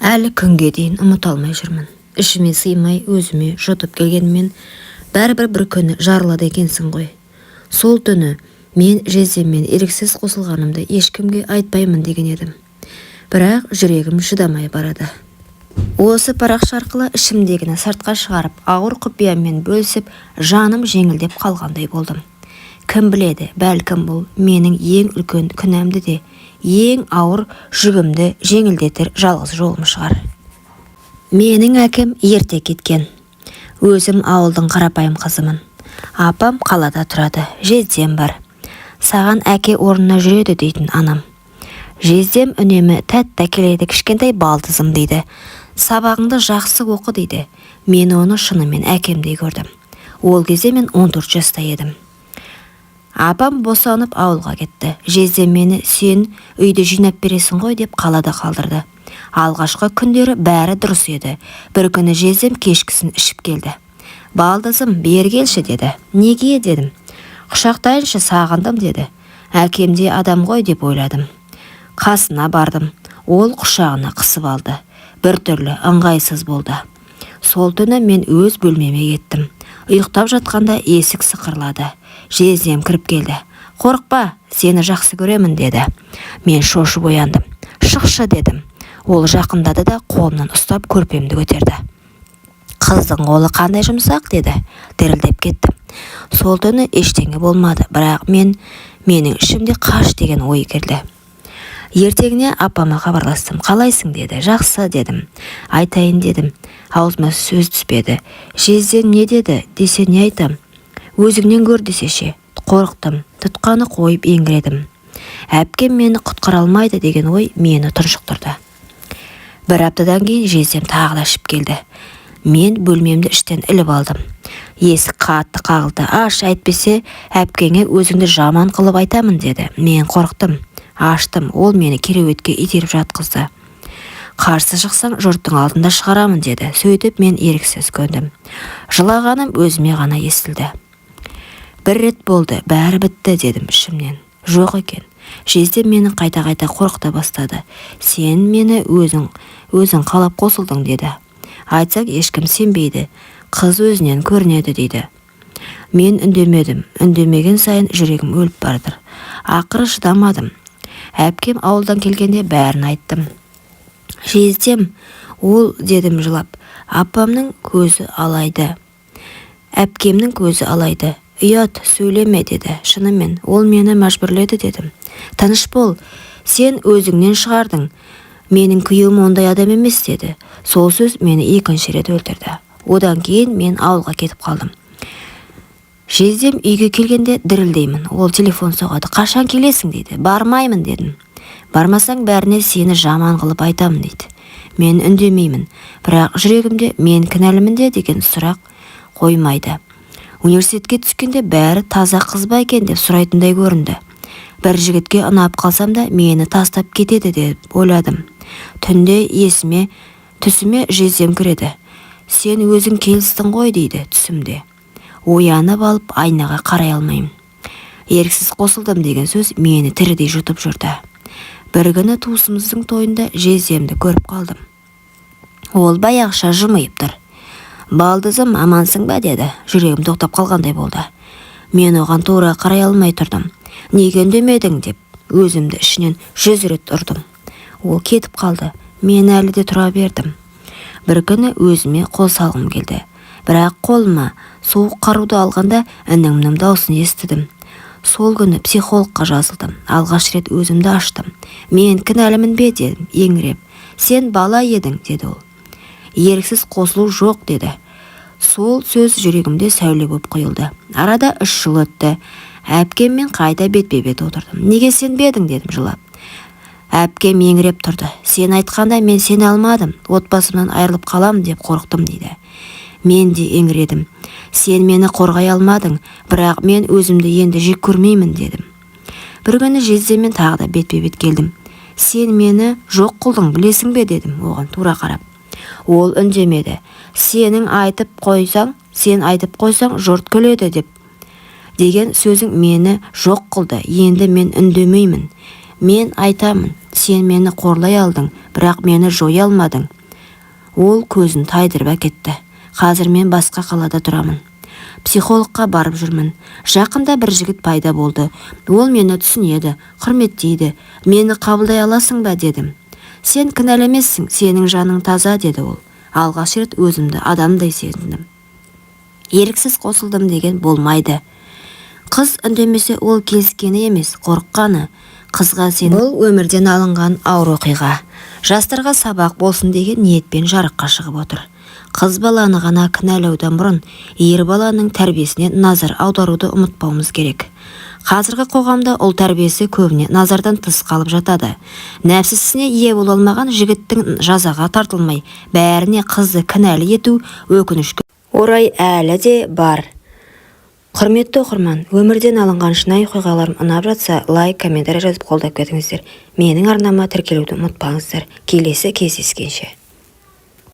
Әлі күнге дейін ұмыта алмай жүрмін. Ішіме сыймай өзіме жұтып келгенмен, бәрібір бір күні жарылады екенсің ғой. Сол түні мен жездеммен еріксіз қосылғанымды ешкімге айтпаймын деген едім. Бірақ жүрегім шыдамай барады. Осы парақша арқылы ішімдегіні сыртқа шығарып, ауыр құпиямен бөлісіп, жаным жеңілдеп қалғандай болдым. Кім біледі, бәлкім бұл менің ең үлкен күнәмді де, ең ауыр жүгімді жеңілдетер жалғыз жолым шығар. Менің әкем ерте кеткен. Өзім ауылдың қарапайым қызымын. Апам қалада тұрады, жездем бар. Саған әке орнына жүреді дейтін анам. Жездем үнемі тәтті келеді, кішкентай балдызым дейді. Сабағыңды жақсы оқы дейді. Мен оны шынымен әкемдей көрдім. Ол кезде мен 14 жаста едім. Апам босанып ауылға кетті. Жездем мені сен үйді жинап бересің ғой деп қалада қалдырды. Алғашқы күндері бәрі дұрыс еді. Бір күні жездем кешкісін ішіп келді. Балдызым, бері келші деді. Неге дедім. Құшақтайыншы, сағындым деді. Әкемде адам ғой деп ойладым. Қасына бардым. Ол құшағына қысып алды. Бір түрлі ыңғайсыз болды. Сол түні мен өз бөлмеме кеттім. Ұйықтап жатқанда есік сықырлады. Жездем кіріп келді. Қорықпа, сені жақсы көремін деді. Мен шошып ояндым. Шықшы дедім. Ол жақындады да қолымнан ұстап көрпемді көтерді. Қыздың қолы қандай жұмсақ деді. Дірілдеп кеттім. Сол түні ештеңе болмады, бірақ менің ішімде қаш деген ой келді. Ертеңіне апама хабарластым. Қалайсың деді. Жақсы дедім. Айтайын дедім. Аузыма сөз түспеді. Жездем не деді десе не айтам? Өзіңнен көр десеше. Қорықтым. Тұтқаны қойып еңіредім. Әпкем мені құтқара алмайды деген ой мені тұншықтырды. Бір аптадан кейін жездем тағы да ішіп келді. Мен бөлмемді іштен іліп алдым. Есік қатты қағылды. Аш, әйтпесе әпкеңе өзіңді жаман қылып айтамын деді. Мен қорықтым. Аштым. Ол мені кереуетке итеріп жатқызды. Қарсы шықсаң жұрттың алдында шығарамын деді. Сөйтіп мен еріксіз көндім. Жылағаным өзіме ғана естілді. Бір рет болды, бәрі бітті дедім ішімнен. Жоқ екен. Жездем мені қайта-қайта қорқыта бастады. Сен мені өзің қалап қосылдың деді. Айтсақ ешкім сенбейді. Қыз өзінен көрінеді дейді. Мен үндемедім. Үндемеген сайын жүрегім өліп бардыр. Ақыры шыдамадым. Әпкем ауылдан келгенде бәрін айттым. Жездем, ол дедім жылап. Апамның көзі алайды. Әпкемнің көзі алайды. Ұят, сөйлеме деді. Шынымен, ол мені мәжбүрледі дедім. Тыныш бол, сен өзіңнен шығардың. Менің күйеуім ондай адам емес деді. Сол сөз мені екінші рет өлтірді. Одан кейін мен ауылға кетіп қалдым. Жездем үйге келгенде дірілдеймін. Ол телефон соғады. Қашан келесің дейді. Бармаймын дедім. Бармасаң бәріне сені жаман қылып айтамын дейді. Мен үндемеймін. Бірақ жүрегімде мен кінәлімін де деген сұрақ қоймайды. Университетке түскенде бәрі таза қыз ба екен деп сұрайтындай көрінді. Бір жігітке ұнап қалсам да мені тастап кетеді деп ойладым. Түнде түсіме жездем кіреді. Сен өзің келістің ғой дейді түсімде. Оянып алып айнаға қарай алмаймын. Еріксіз қосылдым деген сөз мені тірідей жұтып жүрді. Бір күні туысымыздың тойында жездемді көріп қалдым. Ол баяғыша жымиып тұр. Балдызым, амансың ба деді. Жүрегім тоқтап қалғандай болды. Мен оған тура қарай алмай тұрдым. Неге үндемедің деп өзімді ішінен 100 рет ұрдым. Ол кетіп қалды. Мен әлі де тұра бердім. Бір күні өзіме қол салғым келді. Бірақ қолыма суық қаруды алғанда інімнің даусын естідім. Сол күні психологқа жазылдым. Алғаш рет өзімді аштым. Мен кінәлімін бе дедім, еңіреп. Сен бала едің деді ол. Еріксіз қосылу жоқ деді. Сол сөз жүрегімде сәуле болып құйылды. Арада 3 жыл өтті. Әпкеммен қайта бетпе-бет отырдым. Неге сенбедің дедім жылап. Әпкем еңіреп тұрды. Сен айтқанда мен сене алмадым. Отбасымнан айырылып қалам деп қорықтым дейді. Мен де еңіредім. Сен мені қорғай алмадың, бірақ мен өзімді енді жек көрмеймін дедім. Бір күні жездеммен тағы да бетпе-бет келдім. Сен мені жоқ қылдың, білесің бе дедім оған тура қарап. Ол үндемеді. Сен айтып қойсаң жұрт күледі деген сөзің мені жоқ қылды. Енді мен үндемеймін. Мен айтамын, сен мені қорлай алдың, бірақ мені жоя алмадың. Ол көзін тайдырып әкетті. Қазір мен басқа қалада тұрамын. Психологқа барып жүрмін. Жақында бір жігіт пайда болды. Ол мені түсінеді, құрметтейді. Мені қабылдай аласың ба дедім. Сен кінәлемессің, сенің жаның таза деді ол. Алғаш рет өзімді адамдай сезіндім. Еріксіз қосылдым деген болмайды. Қыз үндемесе ол келіскені емес, қорыққаны. Қызға сен бұл өмірден алынған ауыр оқиға. Жастарға сабақ болсын деген ниетпен жарыққа шығып отыр. Қыз баланы ғана кінәлаудан бұрын ер баланың тәрбиесіне назар аударуды ұмытпауымыз керек. Қазіргі қоғамда ұл тәрбиесі көбіне назардан тыс қалып жатады. Нәпсісіне ие бола алмаған жігіттің жазаға тартылмай, бәріне қызды кінәлі ету өкінішке орай әлі де бар. Құрметті оқырман, өмірден алынған шынайы оқиғаларым ұнап жатса, лайк, комментарий жазып қолдап кетіңіздер. Менің арнама тіркелуді ұмытпаңыздар. Келесі кездескенше.